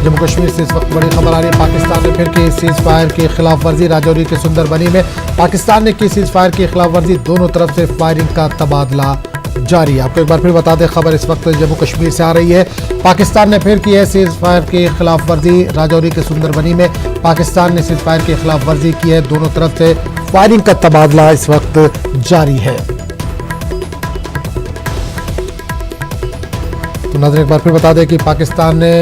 जम्मू कश्मीर से इस वक्त बड़ी खबर आ रही है। पाकिस्तान ने फिर की सीज फायर की खिलाफ वर्जी। राजौरी के सुंदर बनी में पाकिस्तान ने की सीज फायर की खिलाफ वर्जी। दोनों तरफ से फायरिंग का तबादला जारी है। आपको एक बार फिर बता दें, खबर इस वक्त जम्मू कश्मीर से आ रही है। पाकिस्तान ने फिर की है सीज फायर की खिलाफ वर्जी। राजौरी के सुंदर बनी में पाकिस्तान ने सीज फायर की खिलाफ वर्जी की है। दोनों तरफ से फायरिंग का तबादला इस वक्त जारी है। तो नाज़रीन, एक बार फिर बता दें कि पाकिस्तान ने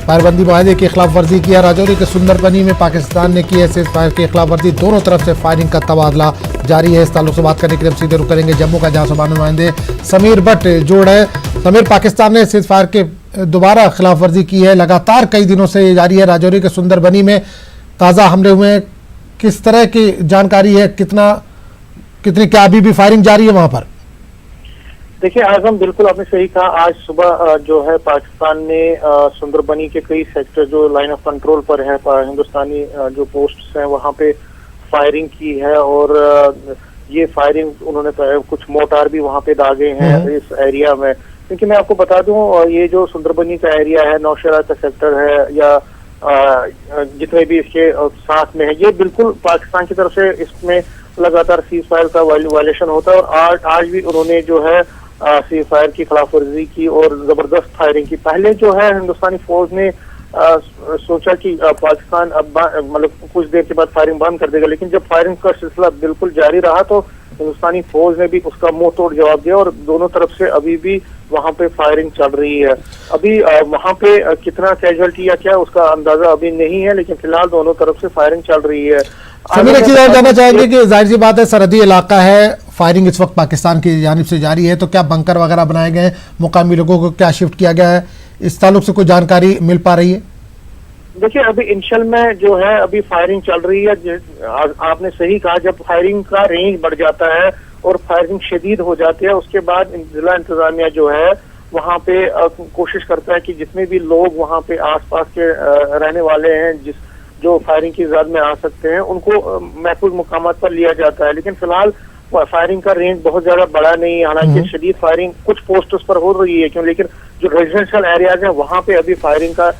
फायरबंदी माहे की खिलाफ वर्जी किया। राजौरी के सुंदर बनी में पाकिस्तान ने की है सीज फायर की खिलाफ वर्जी। दोनों तरफ से फायरिंग का तबादला जारी है। इस ताल्लुक से बात करने के लिए हम सीधे रुक करेंगे जम्मू का, जहां से नुमाइंदे समीर भट्ट जोड़ है। समीर, पाकिस्तान ने सीज फायर के दोबारा खिलाफ वर्जी की है, लगातार कई दिनों से ये जारी है। राजौरी के सुंदर बनी में ताज़ा हमले हुए हैं, किस तरह की जानकारी है? कितनी क्या अभी भी फायरिंग जारी है वहां पर? देखिए आजम, बिल्कुल आपने सही कहा। आज सुबह जो है पाकिस्तान ने सुंदरबनी के कई सेक्टर जो लाइन ऑफ कंट्रोल पर है, हिंदुस्तानी जो पोस्ट्स हैं वहां पे फायरिंग की है। और ये फायरिंग उन्होंने कुछ मोर्टार भी वहां पे दागे हैं इस एरिया में। क्योंकि मैं आपको बता दूं, ये जो सुंदरबनी का एरिया है, नौशेरा का सेक्टर है या जितने भी इसके साथ में है, ये बिल्कुल पाकिस्तान की तरफ से इसमें लगातार सीज फायर का वायलेशन होता है। और आज भी उन्होंने जो है सीज फायर की खिलाफ वर्जी की और जबरदस्त फायरिंग की। पहले जो है हिंदुस्तानी फौज ने सोचा कि पाकिस्तान अब मतलब कुछ देर के बाद फायरिंग बंद कर देगा, लेकिन जब फायरिंग का सिलसिला बिल्कुल जारी रहा तो हिंदुस्तानी फौज ने भी उसका मुंह तोड़ जवाब दिया और दोनों तरफ से अभी भी वहां पे फायरिंग चल रही है। अभी वहां पे कितना कैजुअल्टी या क्या उसका अंदाजा अभी नहीं है, लेकिन फिलहाल दोनों तरफ से फायरिंग चल रही है। समीर, एक चीज और जानना चाहेंगे कि जाहिर सी बात है सरहदी इलाका है, फायरिंग इस वक्त पाकिस्तान की जानिब से जारी है, तो क्या बंकर वगैरह बनाए गए हैं, मुकामी लोगों को क्या शिफ्ट किया गया है, इस ताल्लुक से कोई जानकारी मिल पा रही है? देखिए अभी इंशल में जो है अभी फायरिंग चल रही है। आपने सही कहा, जब फायरिंग का रेंज बढ़ जाता है और फायरिंग शदीद हो जाती है, उसके बाद जिला इंतजामिया जो है वहाँ पे कोशिश करता है कि जितने भी लोग वहाँ पे आसपास के रहने वाले हैं जो फायरिंग की ज़द में आ सकते हैं, उनको महफूज मुकामात पर लिया जाता है। लेकिन फिलहाल फायरिंग का रेंज बहुत ज्यादा बड़ा नहीं है। हालांकि शदीद फायरिंग कुछ पोस्टर्स पर हो रही है क्यों, लेकिन जो रेजिडेंशियल एरियाज हैं वहाँ पे अभी फायरिंग का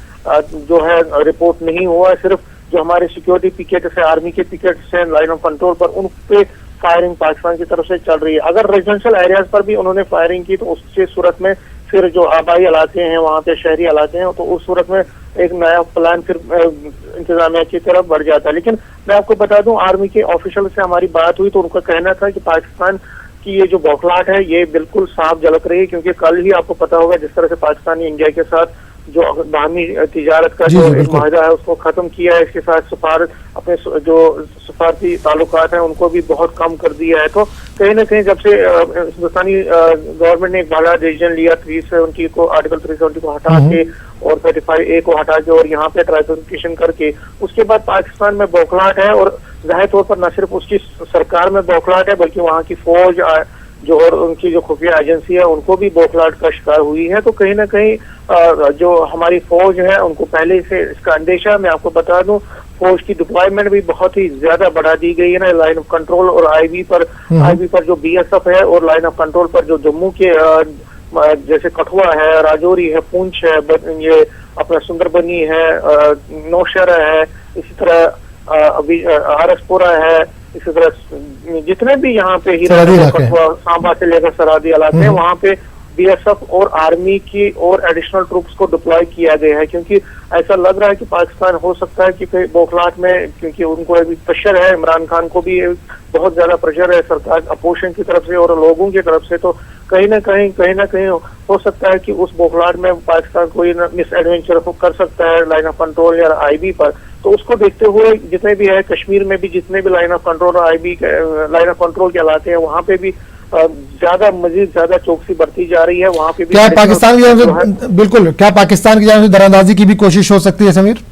जो है रिपोर्ट नहीं हुआ है। सिर्फ जो हमारे सिक्योरिटी पिकेट्स है, आर्मी के पिकेट्स हैं लाइन ऑफ कंट्रोल पर, उन पे फायरिंग पाकिस्तान की तरफ से चल रही है। अगर रेजिडेंशियल एरियाज पर भी उन्होंने फायरिंग की तो उससे सूरत में फिर जो आबाई इलाके हैं वहाँ पे शहरी इलाके हैं, तो उस सूरत में एक नया प्लान फिर इंतजामिया की तरफ बढ़ जाता है। लेकिन मैं आपको बता दूं, आर्मी के ऑफिशियल से हमारी बात हुई तो उनका कहना था कि पाकिस्तान की ये जो बौखलाहट है ये बिल्कुल साफ झलक रही है। क्योंकि कल ही आपको पता होगा जिस तरह से पाकिस्तान ने इंडिया के साथ जो बाहमी तिजारत का जो माहिदा है उसको खत्म किया है। इसके साथ अपने जो सफारती ताल्लुकात हैं उनको भी बहुत कम कर दिया है। तो कहीं ना कहीं जब से हिंदुस्तानी गवर्नमेंट ने एक बड़ा डिसीजन लिया 370 को, आर्टिकल 370 को हटा के और 35A को हटा के और यहाँ पे ट्रांसफिकेशन करके, उसके बाद पाकिस्तान में बौखलाहट है। और जाहिर तौर पर न सिर्फ उसकी सरकार में बौखलाहट है बल्कि वहाँ की फौज जो और उनकी जो खुफिया एजेंसी है उनको भी बौखलाहट का शिकार हुई है। तो कहीं ना कहीं जो हमारी फौज है उनको पहले से इसका अंदेशा। मैं आपको बता दूं, फौज की डिप्लॉयमेंट भी बहुत ही ज्यादा बढ़ा दी गई है ना, लाइन ऑफ कंट्रोल और आईबी पर जो BSF है और लाइन ऑफ कंट्रोल पर जो जम्मू के जैसे कठुआ है, राजौरी है, पूंछ है, ये अपना सुंदरबनी है, नौशहरा है, इसी तरह अभी आरसपुरा है, इसी तरह जितने भी यहाँ पे कठुआ सांबा से लेकर सरहदी इलाके हैं वहाँ पे BSF और आर्मी की और एडिशनल ट्रूप्स को डिप्लॉय किया गया है। क्योंकि ऐसा लग रहा है कि पाकिस्तान हो सकता है कि बौखलाहट में, क्योंकि उनको अभी प्रेशर है, इमरान खान को भी बहुत ज्यादा प्रेशर है सरकार अपोजिशन की तरफ से और लोगों की तरफ से, तो कहीं ना कहीं हो सकता है कि उस बौखलाहट में पाकिस्तान कोई मिस एडवेंचर कर सकता है लाइन ऑफ कंट्रोल या IB पर। तो उसको देखते हुए जितने भी है कश्मीर में भी जितने भी लाइन ऑफ कंट्रोल और IB लाइन ऑफ कंट्रोल के इलाके हैं वहाँ पे भी मजीद ज्यादा चौकसी बढ़ती जा रही है। वहाँ पे भी क्या पाकिस्तान की जानिब से बिल्कुल क्या पाकिस्तान की जानिब से दरांदाजी की भी कोशिश हो सकती है? समीर,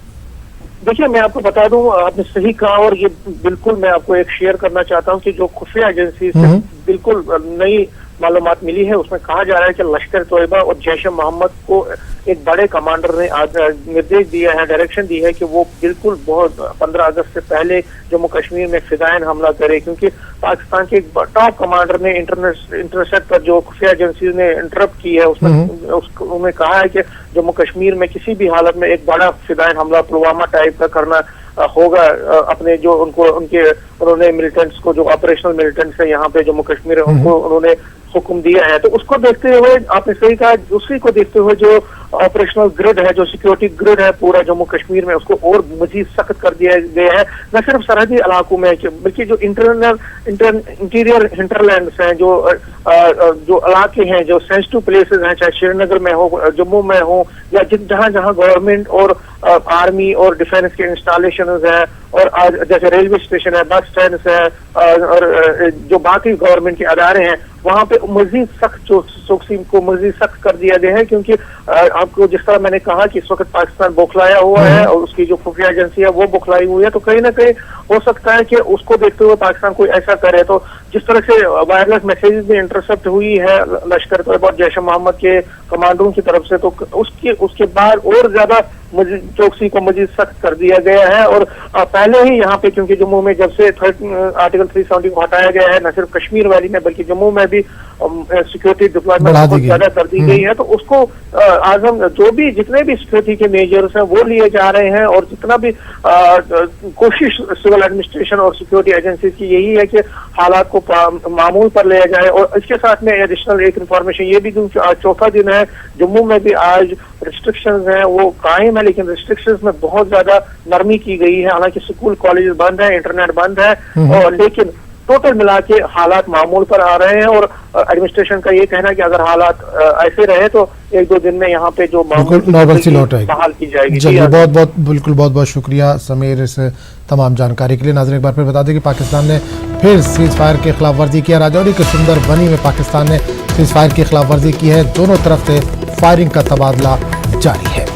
देखिए मैं आपको बता दूं, आपने सही कहा और ये बिल्कुल मैं आपको एक शेयर करना चाहता हूं कि जो खुफिया एजेंसी से बिल्कुल नई मालूमात मिली है उसमें कहा जा रहा है कि लश्कर तोयबा और जैश ए मोहम्मद को एक बड़े कमांडर ने आज निर्देश दिया है, डायरेक्शन दी है कि वो बिल्कुल बहुत 15 अगस्त से पहले जम्मू कश्मीर में फिदायन हमला करे, क्योंकि पाकिस्तान के एक टॉप कमांडर ने इंटरसेप्ट पर जो खुफिया एजेंसी ने इंटरप्ट की है उसमें उन्होंने कहा है कि जम्मू कश्मीर में किसी भी हालत में एक बड़ा फिदायन हमला पुलवामा टाइप का करना होगा। अपने जो उन्होंने मिलिटेंट्स को, जो ऑपरेशनल मिलिटेंट्स है यहाँ पे जम्मू कश्मीर है, उनको उन्होंने हुक्म दिया है। तो उसको देखते हुए आपने सही कहा, उसी को देखते हुए जो ऑपरेशनल ग्रिड है, जो सिक्योरिटी ग्रिड है पूरा जम्मू कश्मीर में, उसको और मजीद सख्त कर दिया गया है। न सिर्फ सरहदी इलाकों में बल्कि जो इंटीरियर हिंटरलैंड्स हैं, जो इलाके हैं, जो सेंसिटिव प्लेसेस हैं, चाहे श्रीनगर में हो, जम्मू में हो, या जहाँ जहाँ गवर्नमेंट और आर्मी और डिफेंस के इंस्टॉलेशन है, और आज जैसे रेलवे स्टेशन है, बस स्टैंड है, और जो बाकी गवर्नमेंट के अदारे हैं, वहाँ पे मजीद सख्त चौकसी को मजीद सख्त कर दिया गया है। क्योंकि आपको जिस तरह मैंने कहा कि इस वक्त पाकिस्तान बौखलाया हुआ है और उसकी जो खुफिया एजेंसी है वो बौखलाई हुई है, तो कहीं ना कहीं हो सकता है कि उसको देखते हुए पाकिस्तान कोई ऐसा करे। तो जिस तरह से वायरलेस मैसेजेस में इंटरसेप्ट हुई है लश्कर तोयबा और जैश ए मोहम्मद के कमांडरों की तरफ से, तो उसके बाद और ज्यादा चौकसी को मजीद सख्त कर दिया गया है। और पहले ही यहाँ पे, क्योंकि जम्मू में जब से आर्टिकल 370 को हटाया गया है, न सिर्फ कश्मीर वैली में बल्कि जम्मू में भी सिक्योरिटी डिप्लॉयमेंट बहुत ज्यादा कर दी गई है। तो उसको आजम जितने भी सिक्योरिटी के मेजर्स हैं वो लिए जा रहे हैं, और जितना भी कोशिश सिविल एडमिनिस्ट्रेशन और सिक्योरिटी एजेंसी की यही है कि हालात को मामूल पर ले जाए। और इसके साथ में एडिशनल एक इंफॉर्मेशन ये भी दूं, आज चौथा दिन है, जम्मू में भी आज रिस्ट्रिक्शंस हैं वो कायम है, लेकिन रिस्ट्रिक्शंस में बहुत ज्यादा नरमी की गई है। हालांकि स्कूल कॉलेज बंद है, इंटरनेट बंद है, और लेकिन टोटल मिला के हालात मामूल पर आ रहे हैं। और एडमिनिस्ट्रेशन का ये कहना है कि अगर हालात ऐसे रहे तो 1-2 दिन में यहाँ पे जो नॉर्मलसी लौट आएगी, बहाल की जाएगी। चलिए, बहुत बहुत शुक्रिया समीर इस तमाम जानकारी के लिए। नाज़रीन, एक बार फिर बता दें कि पाकिस्तान ने फिर सीज फायर की खिलाफ वर्जी किया। राजौरी के सुंदर बनी में पाकिस्तान ने सीज फायर की खिलाफ वर्जी की है। दोनों तरफ से फायरिंग का तबादला जारी है।